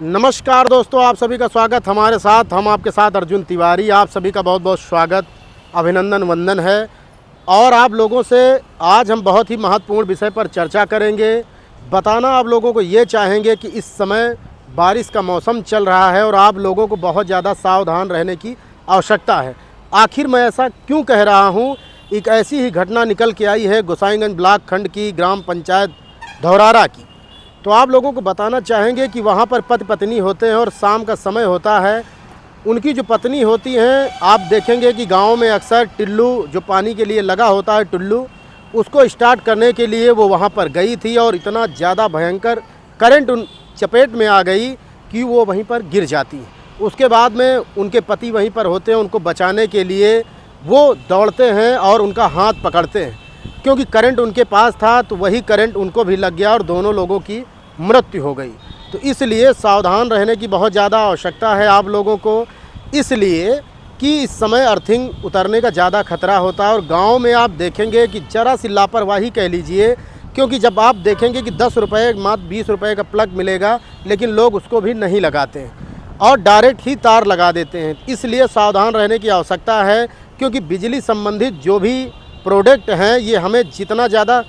नमस्कार दोस्तों, आप सभी का स्वागत हमारे साथ। हम आपके साथ अर्जुन तिवारी। आप सभी का बहुत बहुत स्वागत, अभिनंदन, वंदन है। और आप लोगों से आज हम बहुत ही महत्वपूर्ण विषय पर चर्चा करेंगे। बताना आप लोगों को ये चाहेंगे कि इस समय बारिश का मौसम चल रहा है और आप लोगों को बहुत ज़्यादा सावधान रहने की आवश्यकता है। आखिर मैं ऐसा क्यों कह रहा हूँ? एक ऐसी ही घटना निकल के आई है गोसाईगंज ब्लॉक खंड की ग्राम पंचायत धौरारा की। तो आप लोगों को बताना चाहेंगे कि वहाँ पर पति पत्नी होते हैं और शाम का समय होता है। उनकी जो पत्नी होती हैं, आप देखेंगे कि गांव में अक्सर टिल्लू जो पानी के लिए लगा होता है, टुल्लू, उसको स्टार्ट करने के लिए वो वहाँ पर गई थी और इतना ज़्यादा भयंकर करंट उन चपेट में आ गई कि वो वहीं पर गिर जाती है। उसके बाद में उनके पति वहीं पर होते हैं, उनको बचाने के लिए वो दौड़ते हैं और उनका हाथ पकड़ते हैं। क्योंकि करंट उनके पास था तो वही करंट उनको भी लग गया और दोनों लोगों की मृत्यु हो गई। तो इसलिए सावधान रहने की बहुत ज़्यादा आवश्यकता है आप लोगों को, इसलिए कि इस समय अर्थिंग उतरने का ज़्यादा खतरा होता है। और गांव में आप देखेंगे कि ज़रा सी लापरवाही कह लीजिए, क्योंकि जब आप देखेंगे कि 10 रुपये मात्र 20 रुपये का प्लग मिलेगा, लेकिन लोग उसको भी नहीं लगाते हैं और डायरेक्ट ही तार लगा देते हैं। इसलिए सावधान रहने की आवश्यकता है, क्योंकि बिजली संबंधित जो भी प्रोडक्ट हैं ये हमें जितना ज़्यादा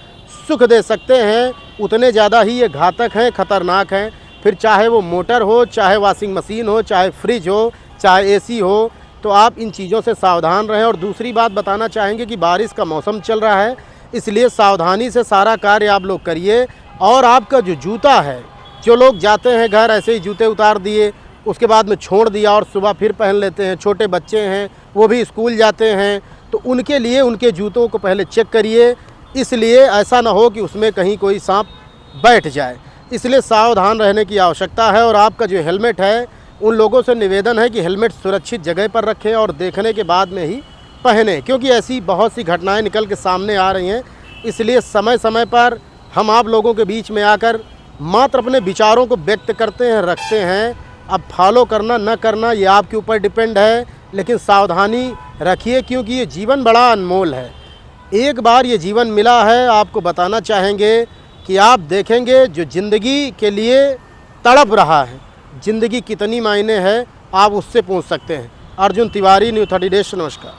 सुख दे सकते हैं उतने ज़्यादा ही ये घातक हैं, ख़तरनाक हैं। फिर चाहे वो मोटर हो, चाहे वॉशिंग मशीन हो, चाहे फ्रिज हो, चाहे एसी हो, तो आप इन चीज़ों से सावधान रहें। और दूसरी बात बताना चाहेंगे कि बारिश का मौसम चल रहा है, इसलिए सावधानी से सारा कार्य आप लोग करिए। और आपका जो जूता है, जो लोग जाते हैं घर ऐसे ही जूते उतार दिए, उसके बाद में छोड़ दिया और सुबह फिर पहन लेते हैं, छोटे बच्चे हैं वो भी स्कूल जाते हैं, तो उनके लिए उनके जूतों को पहले चेक करिए, इसलिए ऐसा ना हो कि उसमें कहीं कोई सांप बैठ जाए। इसलिए सावधान रहने की आवश्यकता है। और आपका जो हेलमेट है, उन लोगों से निवेदन है कि हेलमेट सुरक्षित जगह पर रखें और देखने के बाद में ही पहने, क्योंकि ऐसी बहुत सी घटनाएं निकल के सामने आ रही हैं। इसलिए समय समय पर हम आप लोगों के बीच में आकर मात्र अपने विचारों को व्यक्त करते हैं, रखते हैं। अब फॉलो करना न करना ये आपके ऊपर डिपेंड है, लेकिन सावधानी रखिए, क्योंकि ये जीवन बड़ा अनमोल है। एक बार ये जीवन मिला है। आपको बताना चाहेंगे कि आप देखेंगे जो ज़िंदगी के लिए तड़प रहा है, ज़िंदगी कितनी मायने है, आप उससे पूछ सकते हैं। Arjun Tiwari, new 30 days. नमस्कार।